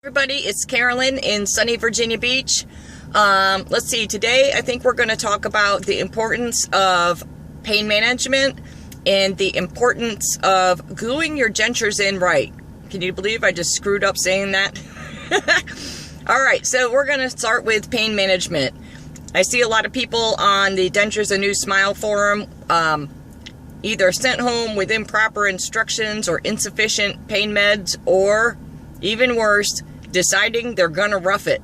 Everybody, it's Carolyn in sunny Virginia Beach. Let's see, today I think we're going to talk about the importance of pain management and the importance of gluing your dentures in right. Can you believe I just screwed up saying that? Alright, so we're going to start with pain management. I see a lot of people on the Dentures A New Smile forum either sent home with improper instructions or insufficient pain meds, or even worse, deciding they're gonna rough it.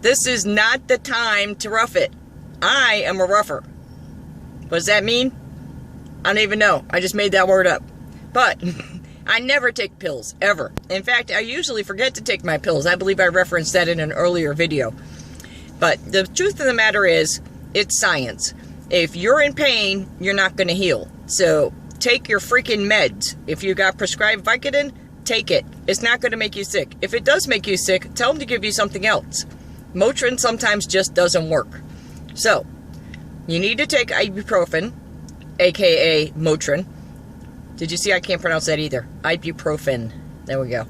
This is not the time to rough it. I am a rougher. What does that mean? I don't even know. I just made that word up. But I never take pills, ever. In fact, I usually forget to take my pills. I believe I referenced that in an earlier video. But the truth of the matter is, it's science. If you're in pain, you're not going to heal. So take your freaking meds. If you got prescribed Vicodin, take it. It's not going to make you sick. If it does make you sick, tell them to give you something else. Motrin sometimes just doesn't work. So, you need to take ibuprofen, aka Motrin. Did you see I can't pronounce that either? Ibuprofen. There we go.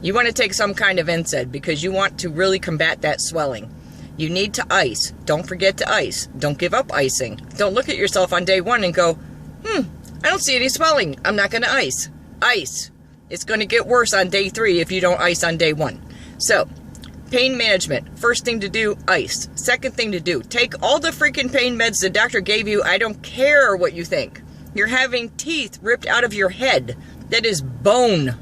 You want to take some kind of NSAID because you want to really combat that swelling. You need to ice. Don't forget to ice. Don't give up icing. Don't look at yourself on day one and go, I don't see any swelling. I'm not going to ice. Ice. It's going to get worse on day 3 if you don't ice on day 1. So, pain management. First thing to do, ice. Second thing to do, take all the freaking pain meds the doctor gave you. I don't care what you think. You're having teeth ripped out of your head. That is bone.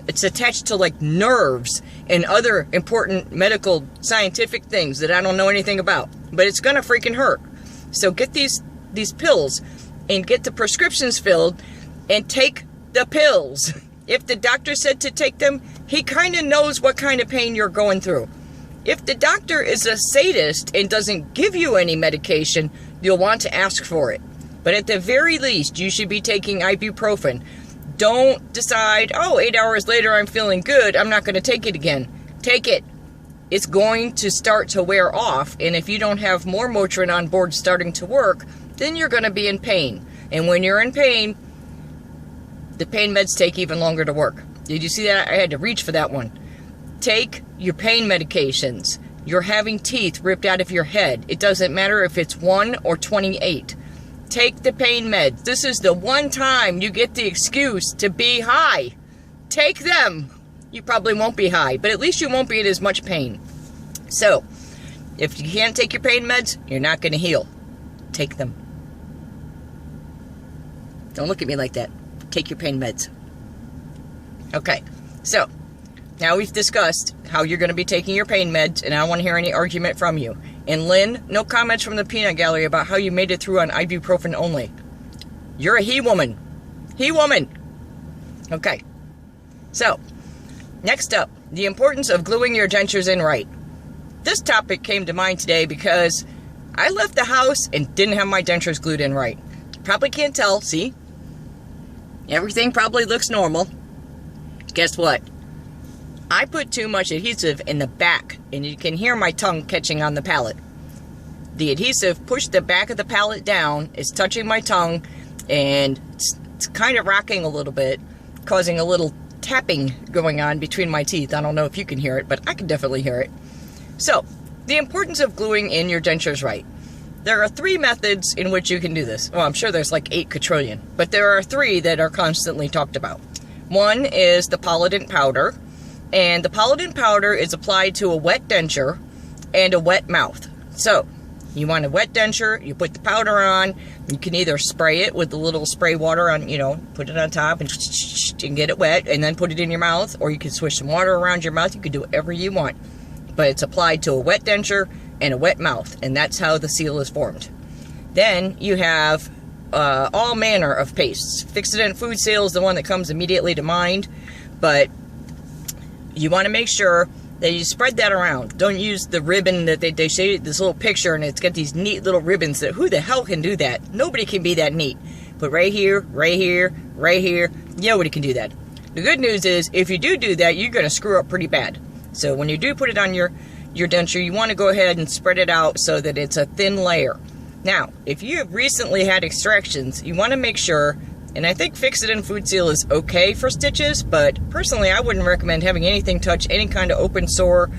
It's attached to like nerves and other important medical scientific things that I don't know anything about. But it's going to freaking hurt. So get these pills and get the prescriptions filled and take the pills. If the doctor said to take them, he kind of knows what kind of pain you're going through. If the doctor is a sadist and doesn't give you any medication, you'll want to ask for it. But at the very least, you should be taking ibuprofen. Don't decide, 8 hours later I'm feeling good, I'm not going to take it again. Take it. It's going to start to wear off, and if you don't have more Motrin on board starting to work, then you're going to be in pain. And when you're in pain, the pain meds take even longer to work. Did you see that? I had to reach for that one. Take your pain medications. You're having teeth ripped out of your head. It doesn't matter if it's 1 or 28. Take the pain meds. This is the one time you get the excuse to be high. Take them. You probably won't be high, but at least you won't be in as much pain. So, if you can't take your pain meds, you're not going to heal. Take them. Don't look at me like that. Take your pain meds. Okay, so now we've discussed how you're going to be taking your pain meds, and I don't want to hear any argument from you. And Lynn, no comments from the peanut gallery about how you made it through on ibuprofen only. You're a he-woman. He-woman. Okay, so next up, the importance of gluing your dentures in right. This topic came to mind today because I left the house and didn't have my dentures glued in right. Probably can't tell, see? Everything probably looks normal. Guess what? I put too much adhesive in the back, and you can hear my tongue catching on the palate. The adhesive pushed the back of the palate down. It's touching my tongue, and it's kind of rocking a little bit, causing a little tapping going on between my teeth. I don't know if you can hear it, but I can definitely hear it. So, the importance of gluing in your dentures right. There are 3 methods in which you can do this. Well, I'm sure there's like 8 quadrillion, but there are 3 that are constantly talked about. One is the polydent powder, and the polydent powder is applied to a wet denture and a wet mouth. So, you want a wet denture, you put the powder on, you can either spray it with the little spray water on, put it on top and get it wet, and then put it in your mouth, or you can swish some water around your mouth. You can do whatever you want. But it's applied to a wet denture and a wet mouth, and that's how the seal is formed. Then you have all manner of pastes. Fixodent Food Seal is the one that comes immediately to mind, but you want to make sure that you spread that around. Don't use the ribbon that they show you, this little picture, and it's got these neat little ribbons that, who the hell can do that? Nobody can be that neat. But right here, right here, right here, nobody can do that. The good news is, if you do that, you're going to screw up pretty bad. So when you do put it on your denture, you want to go ahead and spread it out so that it's a thin layer. Now, if you have recently had extractions, you want to make sure And I think Fix-It Food Seal is okay for stitches, but personally I wouldn't recommend having anything touch any kind of open sore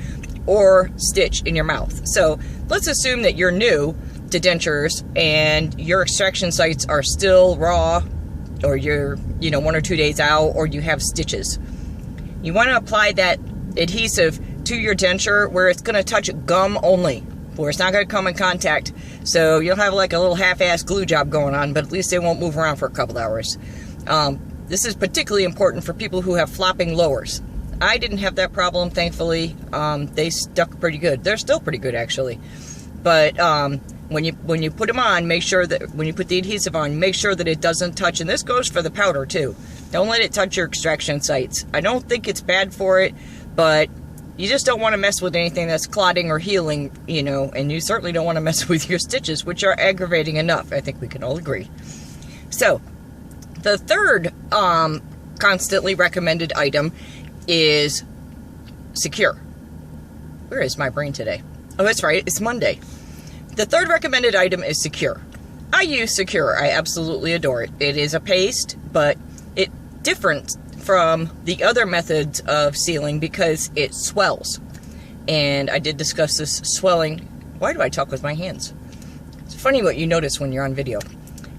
or stitch in your mouth. So let's assume that you're new to dentures and your extraction sites are still raw, or you're 1 or 2 days out, or you have stitches. You want to apply that adhesive to your denture where it's going to touch gum only, where it's not going to come in contact. So you'll have like a little half-ass glue job going on, but at least they won't move around for a couple hours. This is particularly important for people who have flopping lowers. I didn't have that problem, thankfully. They stuck pretty good. They're still pretty good, actually. But when you put them on, make sure that when you put the adhesive on, make sure that it doesn't touch. And this goes for the powder too. Don't let it touch your extraction sites. I don't think it's bad for it, but you just don't want to mess with anything that's clotting or healing, and you certainly don't want to mess with your stitches, which are aggravating enough. I think we can all agree. So, the third constantly recommended item is Secure. Where is my brain today? Oh, that's right, it's Monday. The third recommended item is Secure. I use Secure. I absolutely adore it. It is a paste, but it's different from the other methods of sealing because it swells. And I did discuss this swelling. Why do I talk with my hands? It's funny what you notice when you're on video.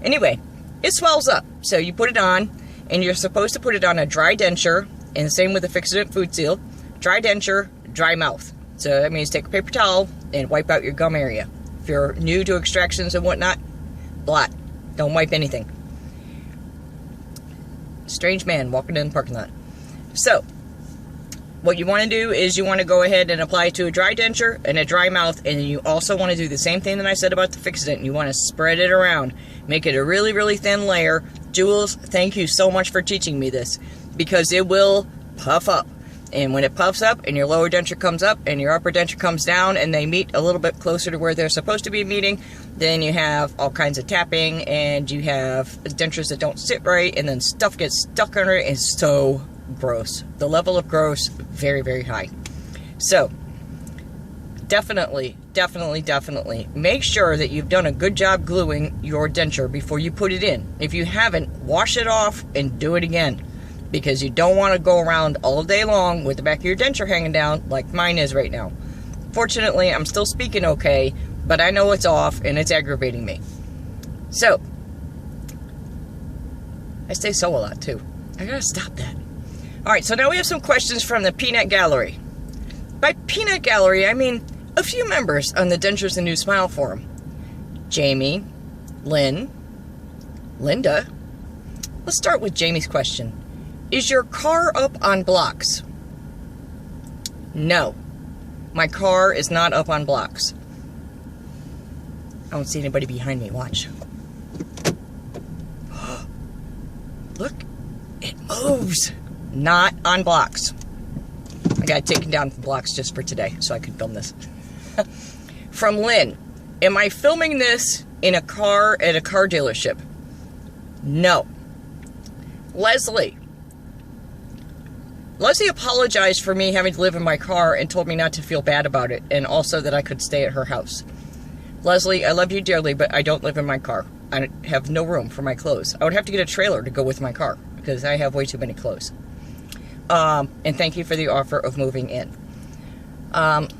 Anyway, it swells up. So you put it on, and you're supposed to put it on a dry denture, and the same with the Fix-It Food Seal. Dry denture, dry mouth. So that means take a paper towel and wipe out your gum area. If you're new to extractions and whatnot, blot. Don't wipe anything. Strange man walking in the parking lot. So, what you want to do is you want to go ahead and apply it to a dry denture and a dry mouth, and you also want to do the same thing that I said about the Fix-It. You want to spread it around. Make it a really, really thin layer. Jules, thank you so much for teaching me this, because it will puff up. And when it puffs up and your lower denture comes up and your upper denture comes down and they meet a little bit closer to where they're supposed to be meeting, then you have all kinds of tapping and you have dentures that don't sit right, and then stuff gets stuck under it. It's so gross. The level of gross, very, very high. So, definitely make sure that you've done a good job gluing your denture before you put it in. If you haven't, wash it off and do it again, because you don't want to go around all day long with the back of your denture hanging down like mine is right now. Fortunately, I'm still speaking okay, but I know it's off and it's aggravating me. So, I say so a lot too. I gotta stop that. Alright, so now we have some questions from the Peanut Gallery. By Peanut Gallery, I mean a few members on the Dentures and New Smile forum. Jamie, Lynn, Linda. Let's start with Jamie's question. Is your car up on blocks? No. My car is not up on blocks. I don't see anybody behind me. Watch. Look. It moves. Not on blocks. I got taken down from blocks just for today so I could film this. From Lynn. Am I filming this in a car at a car dealership? No. Leslie apologized for me having to live in my car and told me not to feel bad about it, and also that I could stay at her house. Leslie, I love you dearly, but I don't live in my car. I have no room for my clothes. I would have to get a trailer to go with my car because I have way too many clothes. And thank you for the offer of moving in.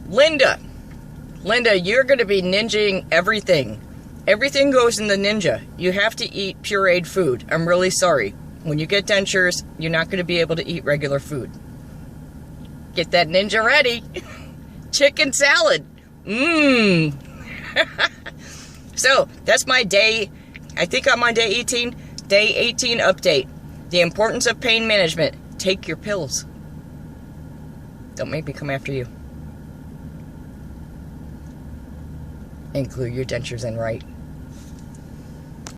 Linda, you're going to be ninjaing everything. Everything goes in the ninja. You have to eat pureed food. I'm really sorry. When you get dentures, you're not going to be able to eat regular food. Get that ninja ready. Chicken salad. Mmm. So, that's my day, I think I'm on day 18 update. The importance of pain management. Take your pills. Don't make me come after you. And glue your dentures in right.